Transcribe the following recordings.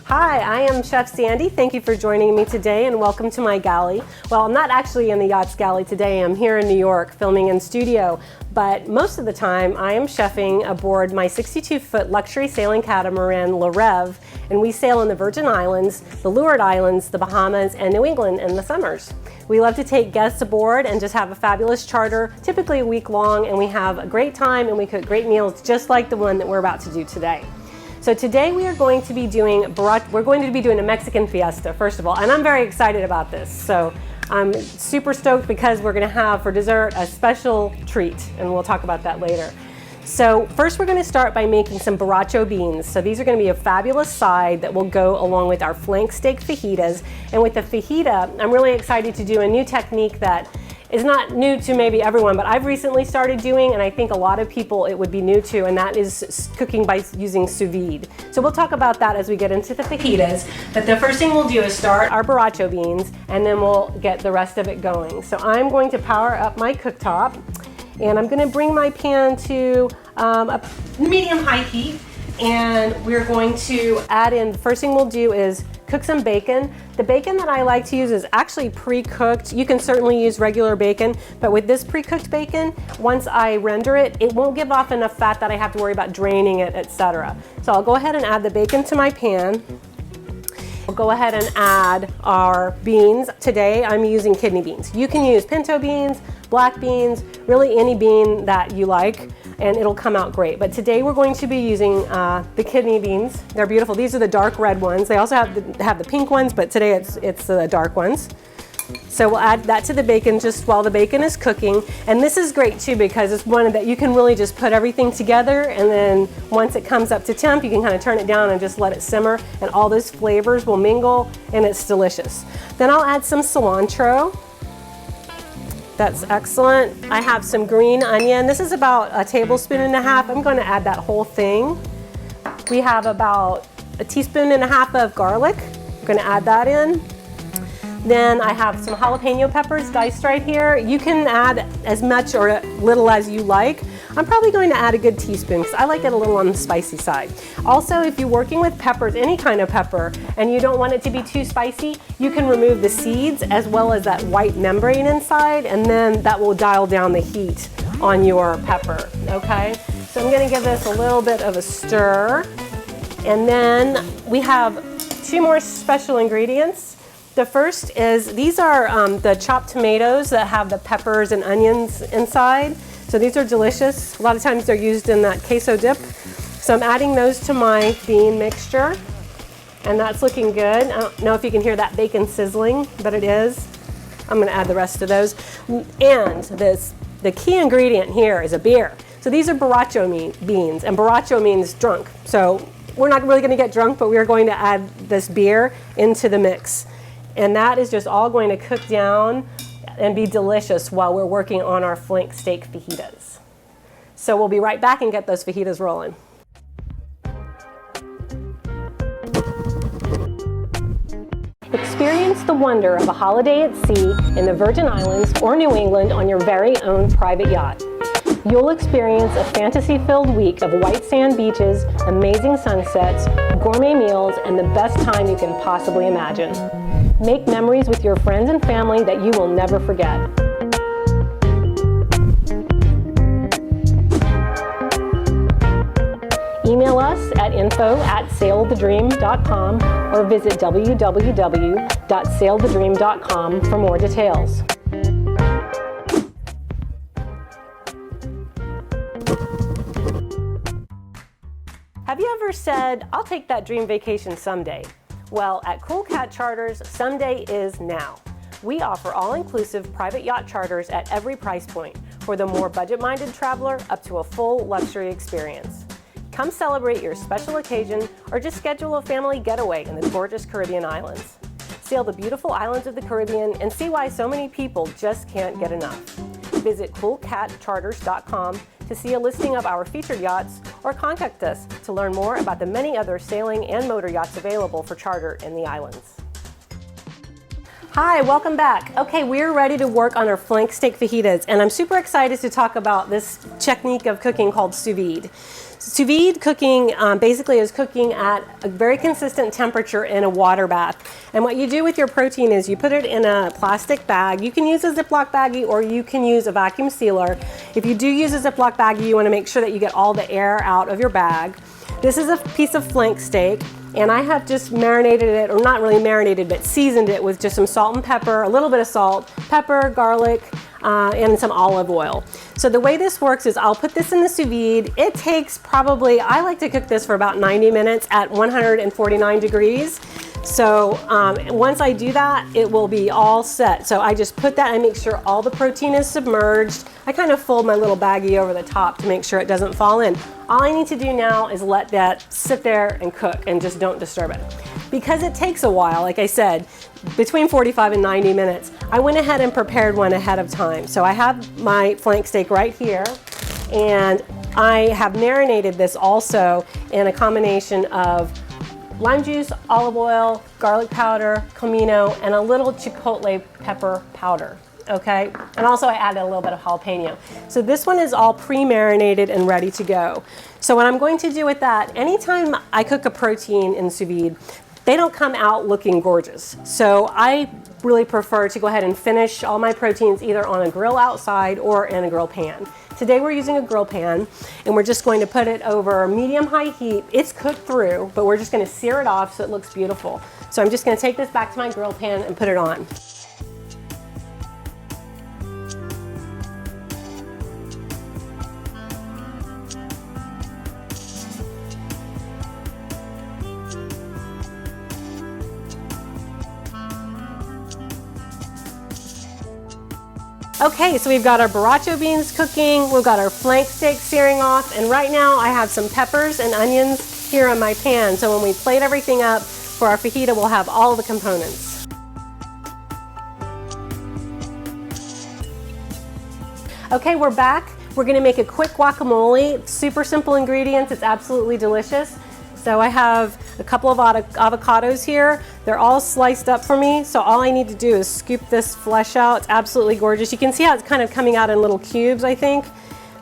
Hi, I am Chef Sandy. Thank you for joining me today and welcome to my galley. Well, I'm not actually in the Yachts Galley today. I'm here in New York filming in studio, but most of the time I am chefing aboard my 62-foot luxury sailing catamaran, La Rev, and we sail in the Virgin Islands, the Leeward Islands, the Bahamas, and New England in the summers. We love to take guests aboard and just have a fabulous charter, typically a week long, and we have a great time and we cook great meals just like the one that we're about to do today. So today we are going to be doing a Mexican fiesta, first of all, and I'm very excited about this. So I'm super stoked because we're going to have for dessert a special treat, and we'll talk about that later. So first we're going to start by making some borracho beans. So these are going to be a fabulous side that will go along with our flank steak fajitas. And with the fajita, I'm really excited to do a new technique that is not new to maybe everyone, but I've recently started doing, and I think a lot of people it would be new to, and that is cooking by using sous vide. So we'll talk about that as we get into the fajitas, but the first thing we'll do is start our borracho beans, and then we'll get the rest of it going. So I'm going to power up my cooktop, and I'm going to bring my pan to a medium-high heat, and we're going to add in, the first thing we'll do is cook some bacon. The bacon that I like to use is actually pre-cooked. You can certainly use regular bacon, but with this pre-cooked bacon, once I render it, it won't give off enough fat that I have to worry about draining it, etc. So I'll go ahead and add the bacon to my pan. We'll go ahead and add our beans. Today I'm using kidney beans. You can use pinto beans, black beans, really any bean that you like, and it'll come out great. But today we're going to be using the kidney beans. They're beautiful. These are the dark red ones. They also have the pink ones, but today it's the dark ones. So we'll add that to the bacon just while the bacon is cooking. And this is great too because it's one that you can really just put everything together, and then once it comes up to temp, you can kind of turn it down and just let it simmer, and all those flavors will mingle, and it's delicious. Then I'll add some cilantro. That's excellent. I have some green onion. This is about a tablespoon and a half. I'm going to add that whole thing. We have about a teaspoon and a half of garlic. I'm going to add that in. Then I have some jalapeno peppers diced right here. You can add as much or little as you like. I'm probably going to add a good teaspoon because I like it a little on the spicy side. Also, if you're working with peppers, any kind of pepper, and you don't want it to be too spicy, you can remove the seeds as well as that white membrane inside, and then that will dial down the heat on your pepper, okay? So I'm gonna give this a little bit of a stir. And then we have two more special ingredients. The first is, these are the chopped tomatoes that have the peppers and onions inside. So these are delicious. A lot of times they're used in that queso dip. So I'm adding those to my bean mixture, and that's looking good. I don't know if you can hear that bacon sizzling, but it is. I'm gonna add the rest of those. And the key ingredient here is a beer. So these are borracho beans, and borracho means drunk. So we're not really gonna get drunk, but we are going to add this beer into the mix. And that is just all going to cook down and be delicious while we're working on our flank steak fajitas. So we'll be right back and get those fajitas rolling. Experience the wonder of a holiday at sea in the Virgin Islands or New England on your very own private yacht. You'll experience a fantasy-filled week of white sand beaches, amazing sunsets, gourmet meals, and the best time you can possibly imagine. Make memories with your friends and family that you will never forget. Email us at info@sailthedream.com or visit www.sailthedream.com for more details. Have you ever said, "I'll take that dream vacation someday"? Well, at Cool Cat Charters, someday is now. We offer all-inclusive private yacht charters at every price point, for the more budget-minded traveler up to a full luxury experience. Come celebrate your special occasion or just schedule a family getaway in the gorgeous Caribbean islands. Sail the beautiful islands of the Caribbean and see why so many people just can't get enough. Visit coolcatcharters.com to see a listing of our featured yachts, or contact us to learn more about the many other sailing and motor yachts available for charter in the islands. Hi, welcome back. Okay, we're ready to work on our flank steak fajitas, and I'm super excited to talk about this technique of cooking called sous vide. Sous vide cooking basically is cooking at a very consistent temperature in a water bath. And what you do with your protein is you put it in a plastic bag. You can use a Ziploc baggie or you can use a vacuum sealer. If you do use a Ziploc baggie, you want to make sure that you get all the air out of your bag. This is a piece of flank steak, and I have just marinated it, or not really marinated, but seasoned it with just some salt and pepper, a little bit of salt, pepper, garlic, and some olive oil. So the way this works is I'll put this in the sous vide. It takes probably, I like to cook this for about 90 minutes at 149 degrees. So once I do that, it will be all set. So I just put that, I make sure all the protein is submerged. I kind of fold my little baggie over the top to make sure it doesn't fall in. All I need to do now is let that sit there and cook and just don't disturb it. Because it takes a while, like I said, between 45 and 90 minutes, I went ahead and prepared one ahead of time. So I have my flank steak right here, and I have marinated this also in a combination of lime juice, olive oil, garlic powder, comino, and a little chipotle pepper powder, okay? And also I added a little bit of jalapeno. So this one is all pre-marinated and ready to go. So what I'm going to do with that, anytime I cook a protein in sous vide, they don't come out looking gorgeous. So I really prefer to go ahead and finish all my proteins either on a grill outside or in a grill pan. Today we're using a grill pan, and we're just going to put it over medium-high heat. It's cooked through, but we're just going to sear it off so it looks beautiful. So I'm just going to take this back to my grill pan and put it on. Okay, so we've got our borracho beans cooking, we've got our flank steak searing off, and right now I have some peppers and onions here on my pan. So when we plate everything up for our fajita, we'll have all the components. Okay, we're back. We're gonna make a quick guacamole. Super simple ingredients, it's absolutely delicious. So I have a couple of avocados here. They're all sliced up for me. So all I need to do is scoop this flesh out. It's absolutely gorgeous. You can see how it's kind of coming out in little cubes, I think.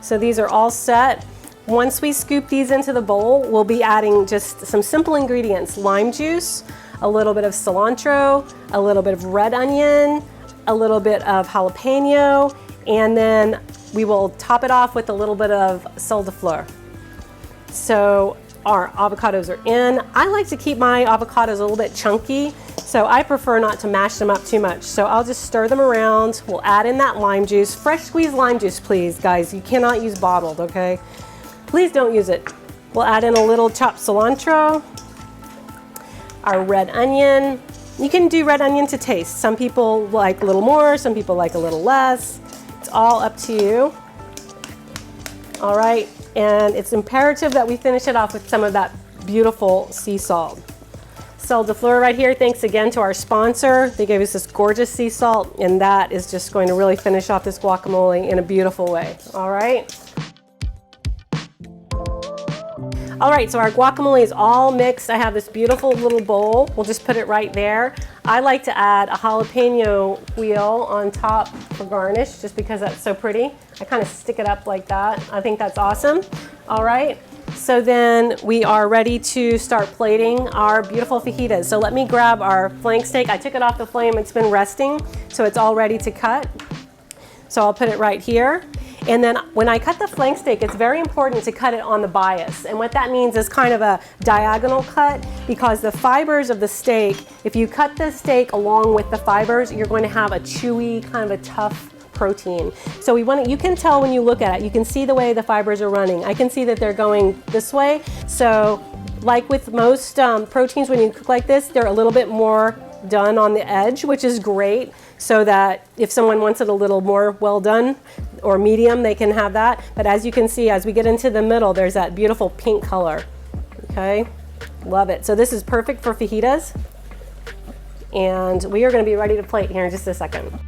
So these are all set. Once we scoop these into the bowl, we'll be adding just some simple ingredients: lime juice, a little bit of cilantro, a little bit of red onion, a little bit of jalapeno, and then we will top it off with a little bit of sel de fleur. So our avocados are in. I like to keep my avocados a little bit chunky, so I prefer not to mash them up too much. So I'll just stir them around. We'll add in that lime juice. Fresh squeezed lime juice, please, guys. You cannot use bottled, okay? Please don't use it. We'll add in a little chopped cilantro, our red onion. You can do red onion to taste. Some people like a little more, some people like a little less. It's all up to you. All right. And it's imperative that we finish it off with some of that beautiful sea salt. Sel de fleur right here, thanks again to our sponsor. They gave us this gorgeous sea salt, and that is just going to really finish off this guacamole in a beautiful way. All right. All right, so our guacamole is all mixed. I have this beautiful little bowl. We'll just put it right there. I like to add a jalapeno wheel on top for garnish, just because that's so pretty. I kind of stick it up like that. I think that's awesome. All right, so then we are ready to start plating our beautiful fajitas. So let me grab our flank steak. I took it off the flame. It's been resting, so it's all ready to cut. So I'll put it right here. And then when I cut the flank steak, it's very important to cut it on the bias. And what that means is kind of a diagonal cut, because the fibers of the steak, if you cut the steak along with the fibers, you're going to have a chewy, kind of a tough protein. So we want to, you can tell when you look at it, you can see the way the fibers are running. I can see that they're going this way. So like with most proteins, when you cook like this, they're a little bit more done on the edge, which is great, so that if someone wants it a little more well done or medium, they can have that. But as you can see, as we get into the middle, there's that beautiful pink color. Okay, love it. So this is perfect for fajitas, and we are going to be ready to plate here in just a second.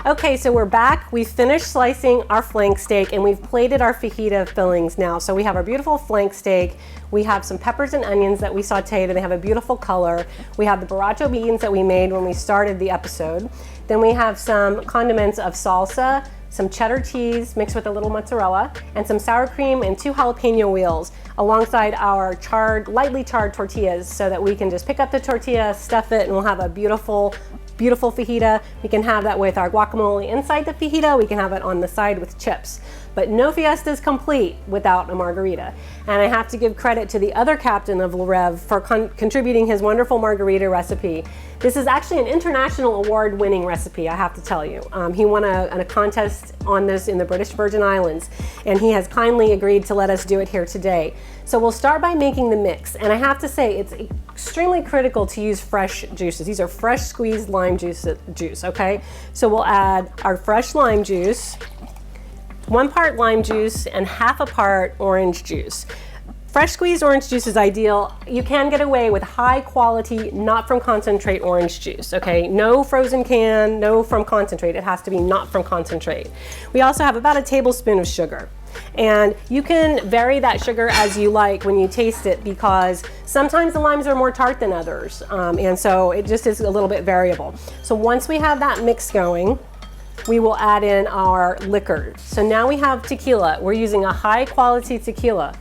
Okay, so we're back. We finished slicing our flank steak, and we've plated our fajita fillings now. So we have our beautiful flank steak. We have some peppers and onions that we sauteed, and they have a beautiful color. We have the borracho beans that we made when we started the episode. Then we have some condiments of salsa, some cheddar cheese mixed with a little mozzarella, and some sour cream and 2 jalapeno wheels alongside our lightly charred tortillas so that we can just pick up the tortilla, stuff it, and we'll have a beautiful fajita. We can have that with our guacamole inside the fajita. We can have it on the side with chips. But no fiesta is complete without a margarita. And I have to give credit to the other captain of Le Rev for contributing his wonderful margarita recipe. This is actually an International Award Winning recipe, I have to tell you. He won a contest on this in the British Virgin Islands, and he has kindly agreed to let us do it here today. So we'll start by making the mix, and I have to say it's extremely critical to use fresh juices. These are fresh squeezed lime juice, okay? So we'll add our fresh lime juice, 1 part lime juice and 1/2 part orange juice. Fresh squeezed orange juice is ideal. You can get away with high quality, not from concentrate orange juice, okay? No frozen can, no from concentrate. It has to be not from concentrate. We also have about a tablespoon of sugar. And you can vary that sugar as you like when you taste it, because sometimes the limes are more tart than others. And so it just is a little bit variable. So once we have that mix going, we will add in our liquor. So now we have tequila. We're using a high quality tequila.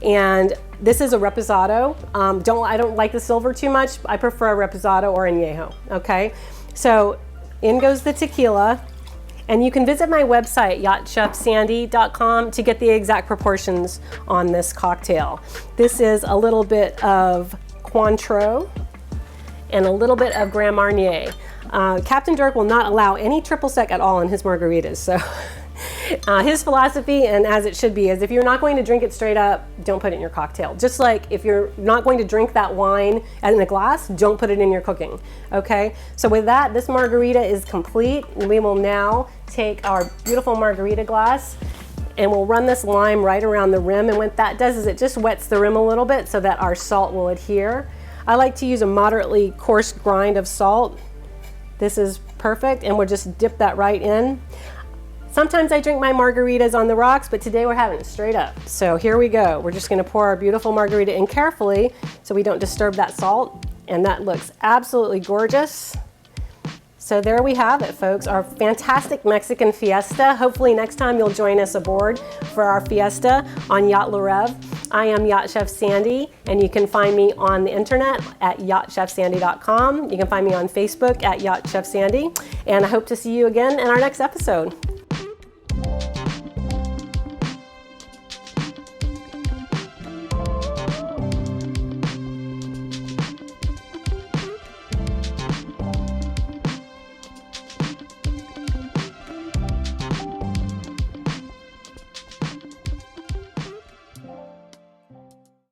And this is a reposado. I don't like the silver too much. I prefer a reposado or añejo, okay? So in goes the tequila. And you can visit my website, yachtchefsandy.com, to get the exact proportions on this cocktail. This is a little bit of Cointreau and a little bit of Grand Marnier. Captain Dirk will not allow any triple sec at all in his margaritas. So his philosophy, and as it should be, is if you're not going to drink it straight up, don't put it in your cocktail. Just like if you're not going to drink that wine in a glass, don't put it in your cooking, okay? So with that, this margarita is complete. We will now take our beautiful margarita glass and we'll run this lime right around the rim. And what that does is it just wets the rim a little bit so that our salt will adhere. I like to use a moderately coarse grind of salt. This is perfect, and we'll just dip that right in. Sometimes I drink my margaritas on the rocks, but today we're having it straight up. So here we go. We're just gonna pour our beautiful margarita in carefully so we don't disturb that salt, and that looks absolutely gorgeous. So there we have it, folks, our fantastic Mexican fiesta. Hopefully next time you'll join us aboard for our fiesta on Yacht Le Rev. I am Yacht Chef Sandy, and you can find me on the internet at yachtchefsandy.com. You can find me on Facebook at Yacht Chef Sandy, and I hope to see you again in our next episode.